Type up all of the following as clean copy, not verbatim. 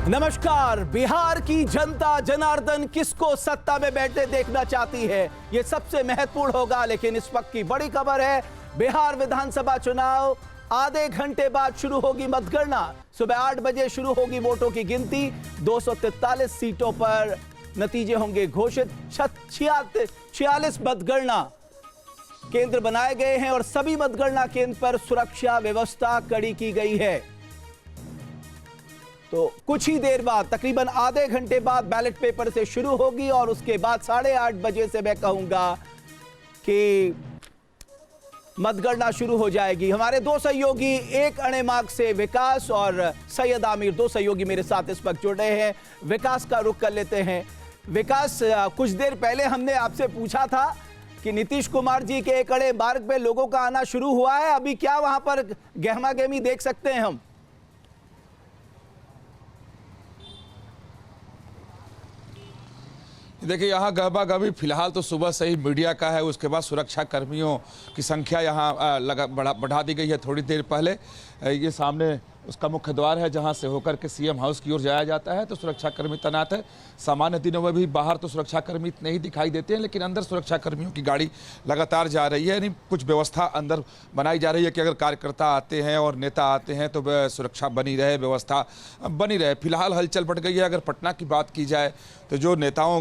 नमस्कार। बिहार की जनता जनार्दन किसको सत्ता में बैठे देखना चाहती है, यह सबसे महत्वपूर्ण होगा। लेकिन इस वक्त की बड़ी खबर है, बिहार विधानसभा चुनाव आधे घंटे बाद शुरू होगी मतगणना। सुबह 8 बजे शुरू होगी वोटों की गिनती। 243 सीटों पर नतीजे होंगे घोषित। 46 मतगणना केंद्र बनाए गए हैं और सभी मतगणना केंद्र पर सुरक्षा व्यवस्था कड़ी की गई है। तो कुछ ही देर बाद, तकरीबन आधे घंटे बाद बैलेट पेपर से शुरू होगी और उसके बाद 8:30 बजे से मैं कहूंगा कि मतगणना शुरू हो जाएगी। हमारे दो सहयोगी, एक अणेमाग से विकास और सैयद आमिर, दो सहयोगी मेरे साथ इस वक्त जुड़े हैं। विकास का रुख कर लेते हैं। विकास, कुछ देर पहले हमने आपसे पूछा था कि नीतीश कुमार जी के एक अणेमाग पे लोगों का आना शुरू हुआ है, अभी क्या वहां पर गहमा गहमी देख सकते हैं हम? देखिए, यहाँ गहमा-गहमी फिलहाल तो सुबह से ही मीडिया का है। उसके बाद सुरक्षा कर्मियों की संख्या यहाँ बढ़ा दी गई है। थोड़ी देर पहले ये सामने उसका मुख्य द्वार है जहाँ से होकर के सीएम हाउस की ओर जाया जाता है, तो सुरक्षा कर्मी तैनात है। सामान्य दिनों में भी बाहर तो सुरक्षा कर्मी इतने ही दिखाई देते हैं, लेकिन अंदर सुरक्षा कर्मियों की गाड़ी लगातार जा रही है। यानी कुछ व्यवस्था अंदर बनाई जा रही है कि अगर कार्यकर्ता आते हैं और नेता आते हैं तो सुरक्षा बनी रहे, व्यवस्था बनी रहे। फिलहाल हलचल बढ़ गई है। अगर पटना की बात की जाए तो जो नेताओं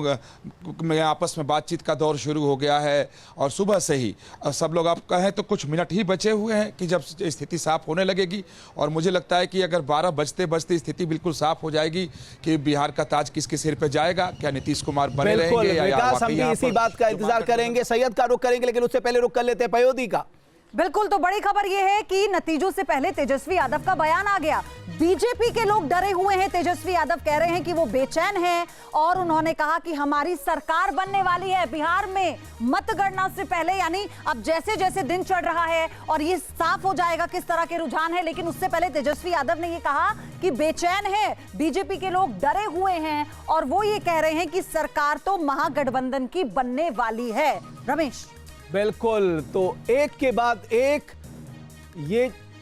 में आपस में बातचीत का दौर शुरू हो गया है और सुबह से ही सब लोग, आप कहें तो कुछ मिनट ही बचे हुए हैं कि जब स्थिति साफ होने लगेगी। और मुझे लगता है कि अगर 12 बजते बजते स्थिति बिल्कुल साफ हो जाएगी कि बिहार का ताज किसके सिर पे जाएगा, क्या नीतीश कुमार बने रहेंगे या विकास, हम भी इसी बात का इंतजार करेंगे। सैयद का रुख करेंगे, लेकिन उससे पहले रुख कर लेते हैं पयोधी का। बिल्कुल, तो बड़ी खबर यह है कि नतीजों से पहले तेजस्वी यादव का बयान आ गया। बीजेपी के लोग डरे हुए हैं। तेजस्वी यादव कह रहे हैं कि वो बेचैन हैं और उन्होंने कहा कि हमारी सरकार बनने वाली है बिहार में मतगणना से पहले। यानी अब जैसे जैसे दिन चढ़ रहा है और ये साफ हो जाएगा किस तरह के रुझान है, लेकिन उससे पहले तेजस्वी यादव ने ये कहा कि बेचैन है, बीजेपी के लोग डरे हुए हैं और वो ये कह रहे हैं कि सरकार तो महागठबंधन की बनने वाली है। रमेश, बिल्कुल, तो एक के बाद एक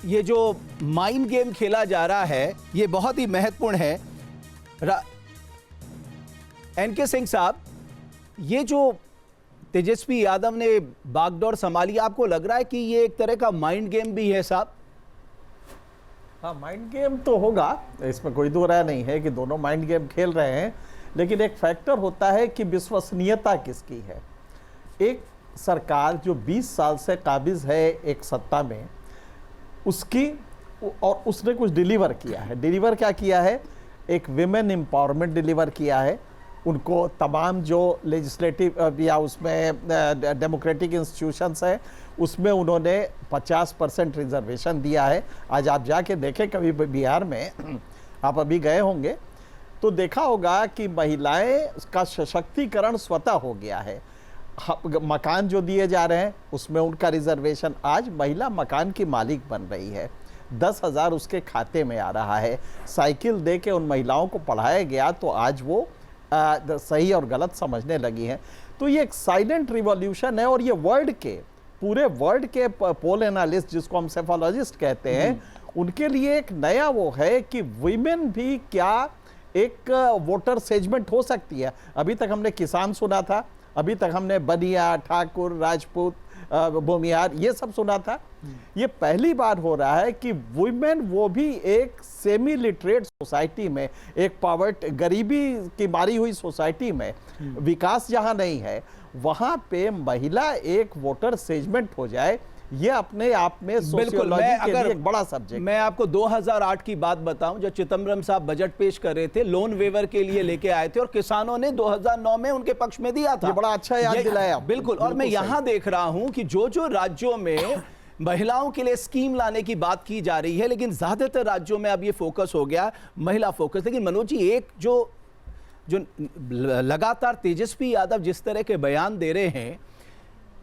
ये जो माइंड गेम खेला जा रहा है, ये बहुत ही महत्वपूर्ण है। एनके सिंह साहब, ये जो तेजस्वी यादव ने बागडोर संभाली, आपको लग रहा है कि ये एक तरह का माइंड गेम भी है साहब? हाँ, माइंड गेम तो होगा, इसमें कोई दो राय नहीं है कि दोनों माइंड गेम खेल रहे हैं। लेकिन एक फैक्टर होता है कि विश्वसनीयता किसकी है। एक सरकार जो 20 साल से काबिज है एक सत्ता में, उसकी, और उसने कुछ डिलीवर किया है। डिलीवर क्या किया है? एक विमेन एम्पावरमेंट डिलीवर किया है। उनको तमाम जो लेजिस्लेटिव या उसमें डेमोक्रेटिक इंस्टीट्यूशंस है उसमें उन्होंने 50% रिजर्वेशन दिया है। आज आप जाके देखें कभी बिहार में, आप अभी गए होंगे तो देखा होगा कि महिलाएं का सशक्तिकरण स्वतः हो गया है। मकान जो दिए जा रहे हैं उसमें उनका रिजर्वेशन, आज महिला मकान की मालिक बन रही है। 10,000 उसके खाते में आ रहा है। साइकिल दे के उन महिलाओं को पढ़ाया गया तो आज वो सही और गलत समझने लगी हैं। तो ये एक साइलेंट रिवॉल्यूशन है और ये पूरे वर्ल्ड के पोल एनालिस्ट, जिसको हम सेफोलॉजिस्ट कहते हैं, उनके लिए एक नया वो है कि वीमेन भी क्या एक वोटर सेगमेंट हो सकती है। अभी तक हमने किसान सुना था, अभी तक हमने बनिया, ठाकुर, राजपूत, भूमिहार, ये सब सुना था। ये पहली बार हो रहा है कि वुमेन, वो भी एक सेमी लिटरेट सोसाइटी में, एक पॉवर्टी, गरीबी की मारी हुई सोसाइटी में, विकास जहां नहीं है, वहां पे महिला एक वोटर सेगमेंट हो जाए, ये अपने आप में सोशियोलॉजी के लिए एक बड़ा सब्जेक्ट। मैं आपको 2008 की बात बताऊं, जब चिदम्बरम साहब बजट पेश कर रहे थे, लोन वेवर के लिए लेके आए थे और किसानों ने 2009 में उनके पक्ष में दिया था। ये बड़ा अच्छा याद दिलाया। बिल्कुल। और मैं यहां देख रहा हूं कि जो राज्यों में महिलाओं के लिए स्कीम लाने की बात की जा रही है, लेकिन ज्यादातर राज्यों में अब ये फोकस हो गया महिला फोकस। लेकिन मनोज जी, एक जो लगातार तेजस्वी यादव जिस तरह के बयान दे रहे हैं,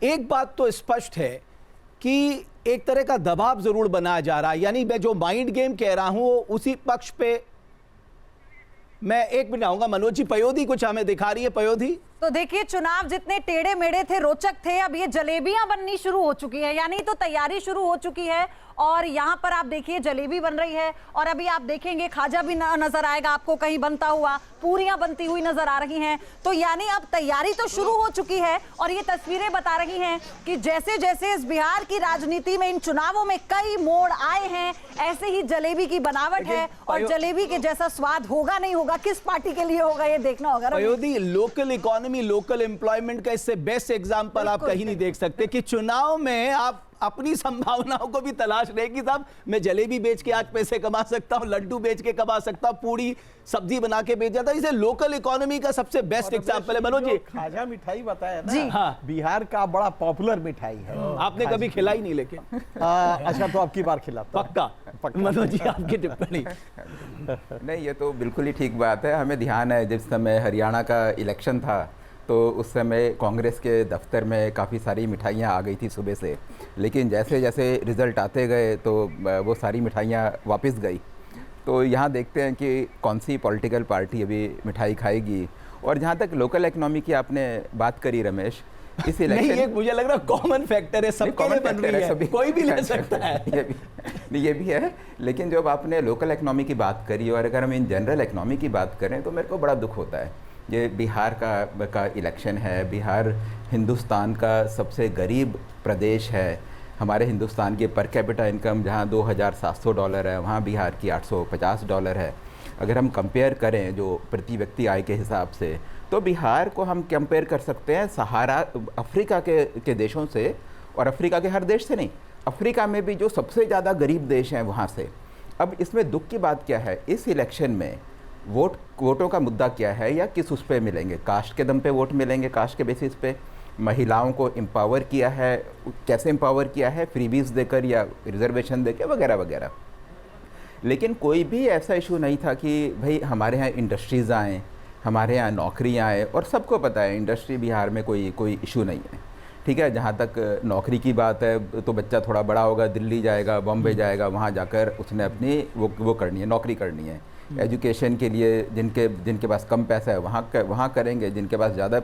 एक बात तो स्पष्ट है कि एक तरह का दबाव जरूर बनाया जा रहा है। यानी मैं जो माइंड गेम कह रहा हूं उसी पक्ष पे मैं एक मिनट आऊंगा। मनोज जी, पयोधी कुछ हमें दिखा रही है। पयोधी, तो देखिए, चुनाव जितने टेढ़े मेढ़े थे, रोचक थे, अब ये जलेबियां बननी शुरू हो चुकी है, यानी तो तैयारी शुरू हो चुकी है। और यहाँ पर आप देखिए जलेबी बन रही है, और अभी आप देखेंगे खाजा भी नजर आएगा आपको कहीं बनता हुआ, पूरियां बनती हुई नजर आ रही हैं। तो यानी अब तैयारी तो शुरू हो चुकी है, और ये तस्वीरें बता रही हैं कि जैसे जैसे इस बिहार की राजनीति में, इन चुनावों में कई मोड़ आए हैं, ऐसे ही जलेबी की बनावट है। और जलेबी के जैसा स्वाद होगा नहीं होगा, किस पार्टी के लिए होगा, ये देखना होगा। Ayodhi, local economy, local employment का इससे बेस्ट एग्जांपल आप कहीं नहीं देख सकते कि चुनाव में आप अपनी संभावनाओं को भी तलाश रहे कि साहब मैं जलेबी बेच के आज पैसे कमा सकता हूं, लड्डू बेच के कमा सकता हूं, पूरी सब्जी बना के बेच जाता हूं। इसे लोकल इकोनॉमी का सबसे बेस्ट एग्जांपल है। मनोज जी, खाजा मिठाई बताया ना, जी हाँ, बिहार का बड़ा पॉपुलर मिठाई है। आपने कभी खिलाई नहीं लेकिन? अच्छा, तो अब की बार खिलाता हूं। पक्का। मनोज जी, आपकी टिप्पणी? नहीं, ये तो बिल्कुल ही ठीक बात है। हमें ध्यान है जिस समय हरियाणा का इलेक्शन था तो उस समय कांग्रेस के दफ्तर में काफ़ी सारी मिठाइयाँ आ गई थी सुबह से, लेकिन जैसे जैसे रिज़ल्ट आते गए तो वो सारी मिठाइयाँ वापस गई। तो यहाँ देखते हैं कि कौन सी पॉलिटिकल पार्टी अभी मिठाई खाएगी। और जहाँ तक लोकल इकनॉमी की आपने बात करी रमेश, इस इलेक्शन नहीं, ये मुझे लग रहा है कॉमन फैक्टर है, सबके लिए बन रही है, कोई भी ले सकता है। ये भी है, लेकिन जब आपने लोकल इकनॉमी की बात करी और अगर हम इन जनरल इकनॉमी की बात करें तो मेरे को बड़ा दुख होता है। ये बिहार का इलेक्शन है। बिहार हिंदुस्तान का सबसे गरीब प्रदेश है। हमारे हिंदुस्तान की पर कैपिटा इनकम जहाँ $2,700 है, वहाँ बिहार की $850 है। अगर हम कंपेयर करें जो प्रति व्यक्ति आय के हिसाब से, तो बिहार को हम कंपेयर कर सकते हैं सहारा अफ्रीका के देशों से, और अफ्रीका के हर देश से नहीं, अफ्रीका में भी जो सबसे ज़्यादा गरीब देश हैं वहाँ से। अब इसमें दुख की बात क्या है, इस इलेक्शन में वोटों का मुद्दा क्या है या किस उस पे मिलेंगे? कास्ट के दम पे वोट मिलेंगे, कास्ट के बेसिस पे। महिलाओं को एम्पावर किया है, कैसे एम्पावर किया है? फ्रीबीज देकर या रिजर्वेशन देकर वगैरह वगैरह। लेकिन कोई भी ऐसा इशू नहीं था कि भाई हमारे यहाँ इंडस्ट्रीज़ आएँ, हमारे यहाँ नौकरियाँ आएँ। और सबको पता है इंडस्ट्री बिहार में कोई इशू नहीं है, ठीक है। जहाँ तक नौकरी की बात है तो बच्चा थोड़ा बड़ा होगा, दिल्ली जाएगा, बॉम्बे जाएगा, वहाँ जाकर उसने अपनी वो करनी है, नौकरी करनी है। एजुकेशन के लिए जिनके पास कम पैसा है वहाँ करेंगे, जिनके पास ज़्यादा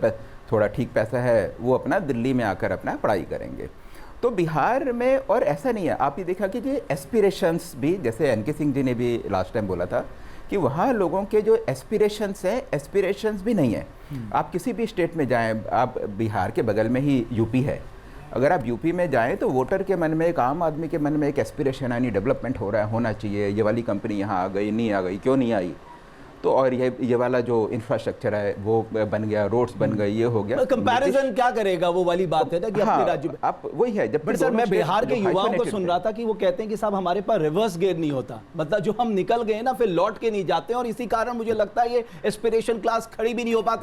थोड़ा ठीक पैसा है वो अपना दिल्ली में आकर अपना पढ़ाई करेंगे। तो बिहार में और ऐसा नहीं है। आप ये देखा कि एस्पिरेशंस भी, जैसे एनके सिंह जी ने भी लास्ट टाइम बोला था कि वहाँ लोगों के जो एस्पिरेशंस हैं, एस्पिरेशंस भी नहीं है। आप किसी भी स्टेट में जाएं, आप बिहार के बगल में ही यूपी है, अगर आप यूपी में जाएं तो वोटर के मन में, एक आम आदमी के मन में एक एस्पिरेशन है, नहीं डेवलपमेंट हो रहा है, होना चाहिए, ये वाली कंपनी यहाँ आ गई, नहीं आ गई, क्यों नहीं आई, तो और ये वाला जो इंफ्रास्ट्रक्चर है वो बन गया, रोड्स बन गए, ये हो गया। कंपैरिजन क्या करेगा, वो वाली बात है ना कि अपने राज्य में आप वही है। जब सर, मैं बिहार के युवाओं को सुन रहा था कि वो कहते हैं कि साहब हमारे पास रिवर्स गियर नहीं होता, मतलब जो हम निकल गए ना फिर लौट के नहीं जाते, और इसी कारण मुझे लगता है ये एस्पिरेशन क्लास खड़ी भी नहीं हो पाती।